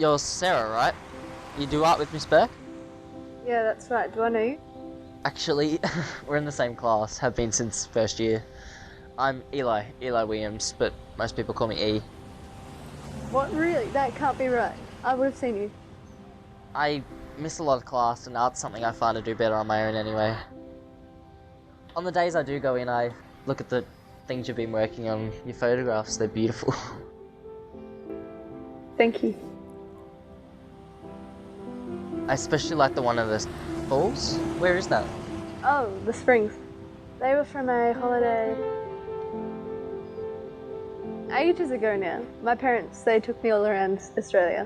You're Sarah, right? You do art with Miss Burke? Yeah, that's right. Do I know you? Actually, we're in the same class, have been since first year. I'm Eli Williams, but most people call me E. What, really? That can't be right. I would have seen you. I miss a lot of class, and art's something I find to do better on my own anyway. On the days I do go in, I look at the things you've been working on, your photographs, they're beautiful. Thank you. I especially like the one of the falls. Where is that? Oh, the springs. They were from a holiday ages ago now. My parents, they took me all around Australia.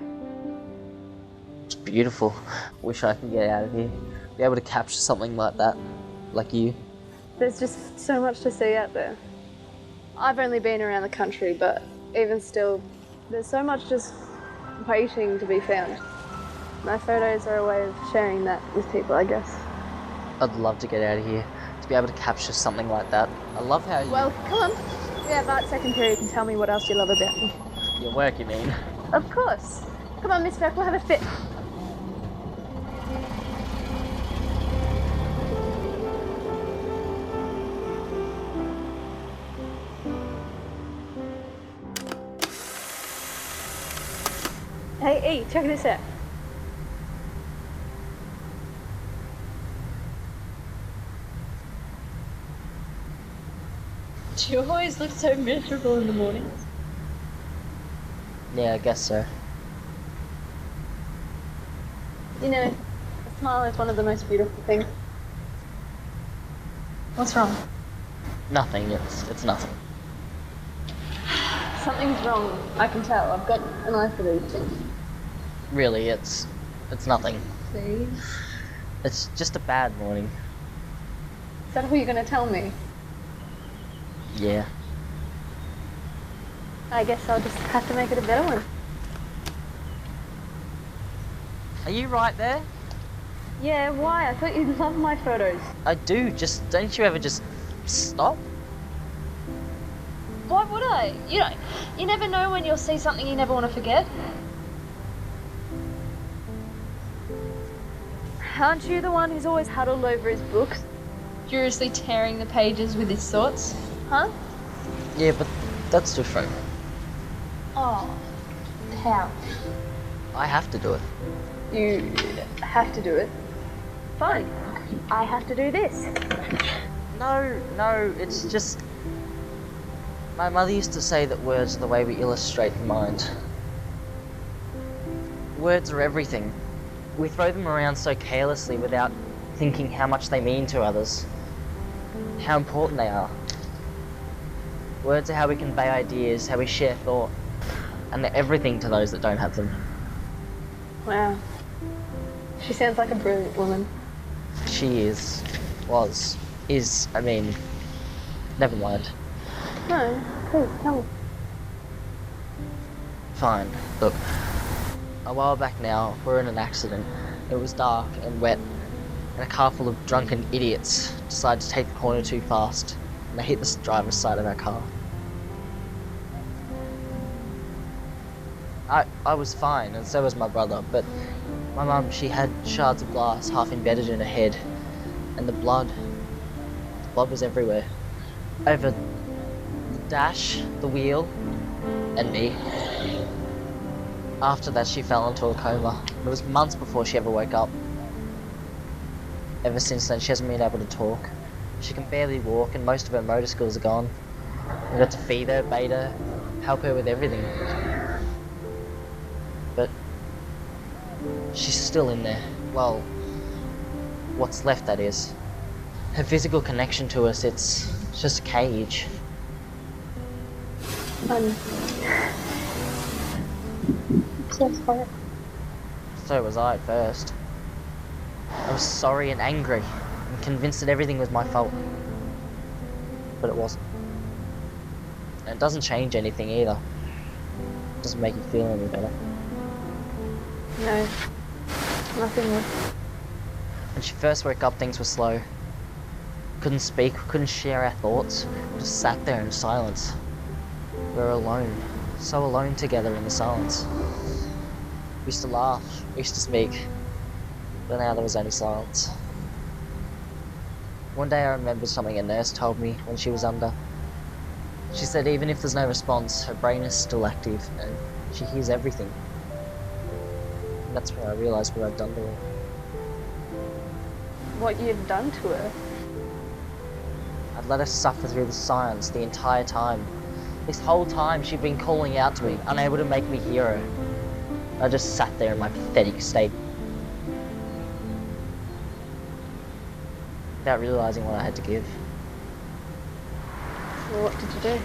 It's beautiful. Wish I could get out of here. Be able to capture something like that. Like you. There's just so much to see out there. I've only been around the country, but even still, there's so much just waiting to be found. My photos are a way of sharing that with people, I guess. I'd love to get out of here. To be able to capture something like that. I love how you... Well, come on. We have art second period. You can tell me what else you love about me. Your work, you mean? Of course. Come on, Miss Beck, we'll have a fit. Hey, E, check this out. Do you always look so miserable in the mornings? Yeah, I guess so. You know, a smile is one of the most beautiful things. What's wrong? Nothing, it's nothing. Something's wrong, I can tell. I've got an eye for these things. Really, it's nothing. See? It's just a bad morning. Is that what you're going to tell me? Yeah. I guess I'll just have to make it a better one. Are you right there? Yeah, why? I thought you loved my photos. I do, just don't you ever just stop? Why would I? You never know when you'll see something you never want to forget. Aren't you the one who's always huddled over his books? Furiously tearing the pages with his thoughts. Huh? Yeah, but that's different. Oh, how? I have to do it. You have to do it. Fine. I have to do this. No, it's just... My mother used to say that words are the way we illustrate the mind. Words are everything. We throw them around so carelessly without thinking how much they mean to others. How important they are. Words are how we convey ideas, how we share thought. And they're everything to those that don't have them. Wow. She sounds like a brilliant woman. She is. Never mind. No, please, tell me. Fine. Look, a while back now, we're in an accident. It was dark and wet, and a car full of drunken idiots decided to take the corner too fast, and they hit the driver's side of our car. I was fine, and so was my brother, but my mum, she had shards of glass half embedded in her head, and the blood was everywhere. Over the dash, the wheel, and me. After that, she fell into a coma. It was months before she ever woke up. Ever since then, she hasn't been able to talk. She can barely walk, and most of her motor skills are gone. We've got to feed her, bathe her, help her with everything. But she's still in there. Well, what's left, that is. Her physical connection to us, it's just a cage. I'm so sorry. So was I at first. I was sorry and angry, and convinced that everything was my fault. But it wasn't. And it doesn't change anything either. It doesn't make you feel any better. No, nothing more. When she first woke up, things were slow. Couldn't speak, couldn't share our thoughts. We just sat there in silence. We were alone. So alone together in the silence. We used to laugh, we used to speak, but now there was only silence. One day I remembered something a nurse told me when she was under. She said even if there's no response, her brain is still active and she hears everything. And that's when I realised what I'd done to her. What you'd done to her? I'd let her suffer through the silence the entire time. This whole time she'd been calling out to me, unable to make me hear her. I just sat there in my pathetic state, without realising what I had to give. Well, what did you do?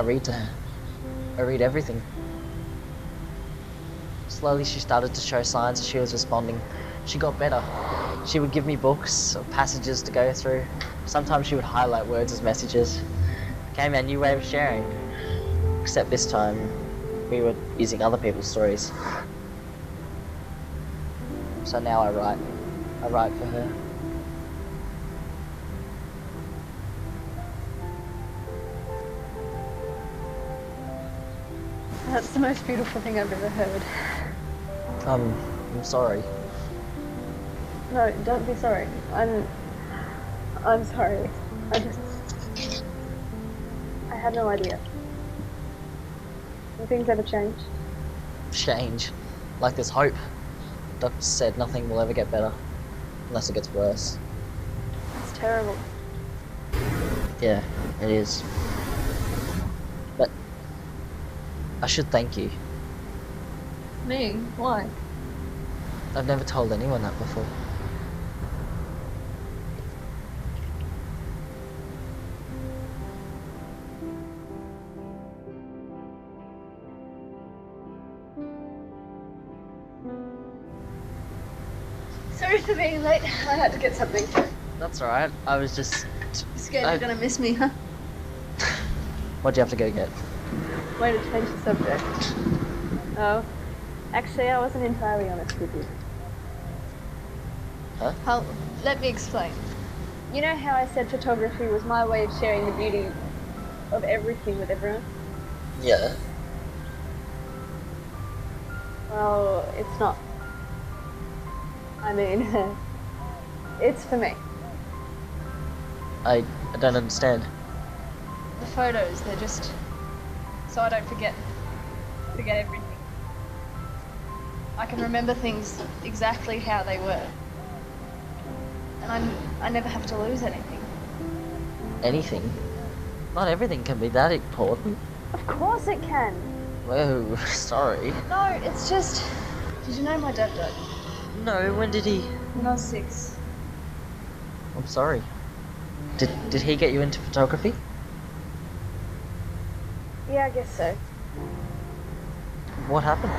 I read to her. I read everything. Slowly she started to show signs that she was responding. She got better. She would give me books or passages to go through. Sometimes she would highlight words as messages. It became a new way of sharing. Except this time, we were using other people's stories. So now I write. I write for her. That's the most beautiful thing I've ever heard. I'm sorry. No, don't be sorry. I'm sorry. I had no idea. Do things ever change? Change. Like there's hope. Doctor said nothing will ever get better. Unless it gets worse. It's terrible. Yeah, it is. But I should thank you. Me? Why? I've never told anyone that before. Sorry for being late. I had to get something. That's alright. I was just... Scared you're gonna miss me, huh? What'd you have to go get? Way to change the subject. Oh, actually, I wasn't entirely honest with you. Huh? Let me explain. You know how I said photography was my way of sharing the beauty of everything with everyone? Yeah. Well, it's not. I mean, it's for me. I don't understand. The photos, they're just so I don't forget everything. I can remember things exactly how they were. And I never have to lose anything. Anything? Not everything can be that important. Of course it can. Whoa, sorry. No, it's just... Did you know my dad died? No, when did he? When I was 6. I'm sorry. Did he get you into photography? Yeah, I guess so. What happened?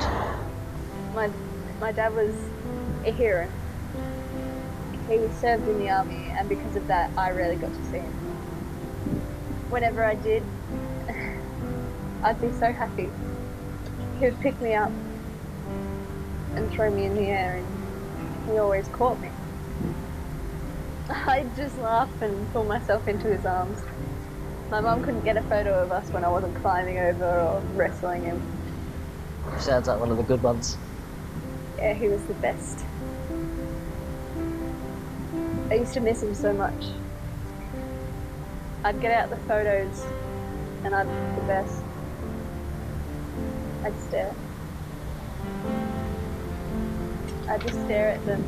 My dad was a hero. He served in the army, and because of that, I rarely got to see him. Whenever I did, I'd be so happy. He would pick me up and throw me in the air, and he always caught me. I'd just laugh and pull myself into his arms. My mum couldn't get a photo of us when I wasn't climbing over or wrestling him. Sounds like one of the good ones. Yeah, he was the best. I used to miss him so much. I'd get out the photos and I'd be the best. I'd stare. I'd just stare at them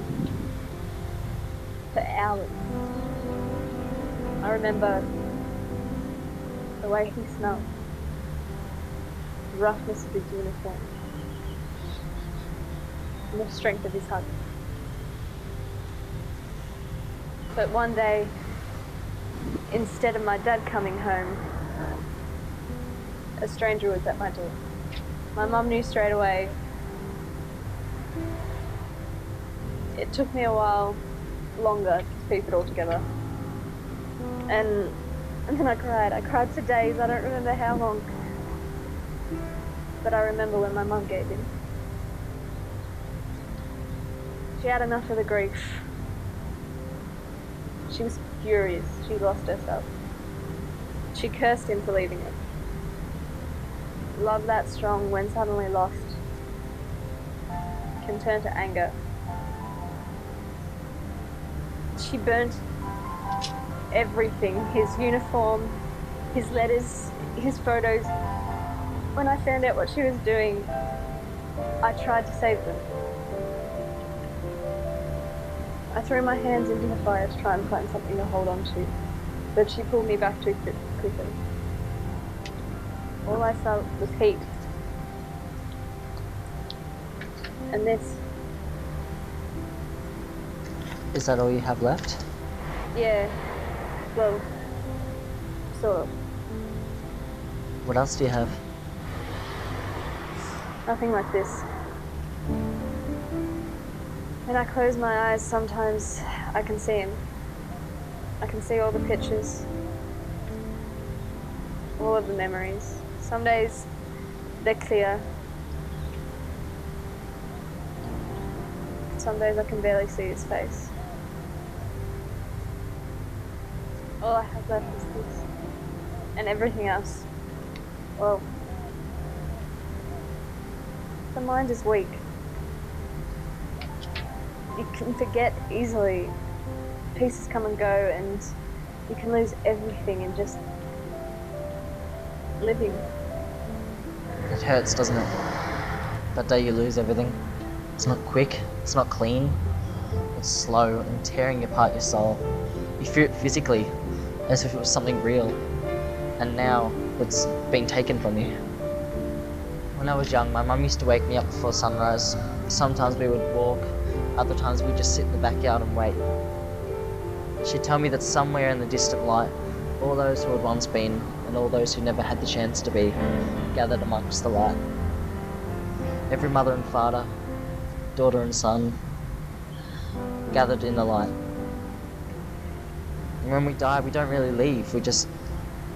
for hours. I remember the way he smelled, the roughness of his uniform, and the strength of his hug. But one day, instead of my dad coming home, a stranger was at my door. My mum knew straight away. It took me a while longer to piece it all together. And then I cried. I cried for days. I don't remember how long. But I remember when my mum gave in. She had enough of the grief. She was furious. She lost herself. She cursed him for leaving her. Love that strong when suddenly lost can turn to anger. She burnt everything, his uniform, his letters, his photos. When I found out what she was doing, I tried to save them. I threw my hands into the fire to try and find something to hold on to, but she pulled me back too quickly. All I felt was heat. And this. Is that all you have left? Yeah. Well, sort of. What else do you have? Nothing like this. When I close my eyes, sometimes I can see him. I can see all the pictures, all of the memories. Some days they're clear. Some days I can barely see his face. All I have left is this. And everything else, well, the mind is weak. You can forget easily. Pieces come and go, and you can lose everything in just living. It hurts, doesn't it? That day you lose everything. It's not quick, it's not clean. It's slow and tearing apart your soul. You feel it physically, as if it was something real. And now, it's being taken from you. When I was young, my mum used to wake me up before sunrise. Sometimes we would walk, other times we'd just sit in the backyard and wait. She'd tell me that somewhere in the distant light, all those who had once been, and all those who never had the chance to be, gathered amongst the light. Every mother and father, daughter and son, gathered in the light. And when we die, we don't really leave, we just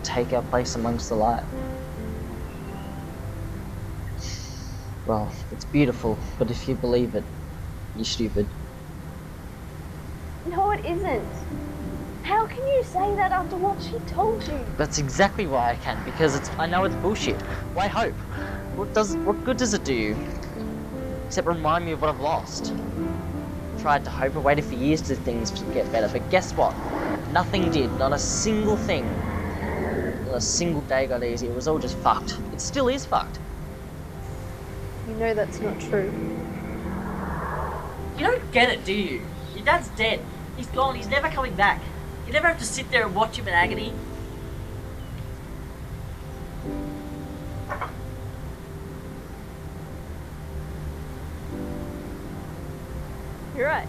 take our place amongst the light. Well, it's beautiful, but if you believe it, you're stupid. No, it isn't. How can you say that after what she told you? That's exactly why I can, because I know it's bullshit. Why hope? What good does it do you? Except remind me of what I've lost. Tried to hope, I waited for years for things to get better, but guess what? Nothing did, not a single thing. Not a single day got easy, it was all just fucked. It still is fucked. You know that's not true. You don't get it, do you? Your dad's dead. He's gone, he's never coming back. You never have to sit there and watch him in agony. You're right.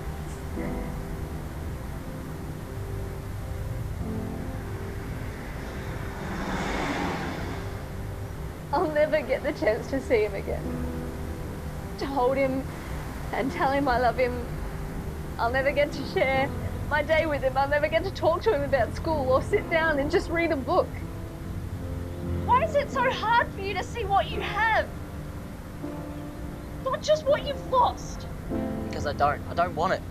I'll never get the chance to see him again. To hold him and tell him I love him. I'll never get to share my day with him. I'll never get to talk to him about school or sit down and just read a book. Why is it so hard for you to see what you have? Not just what you've lost. Because I don't want it.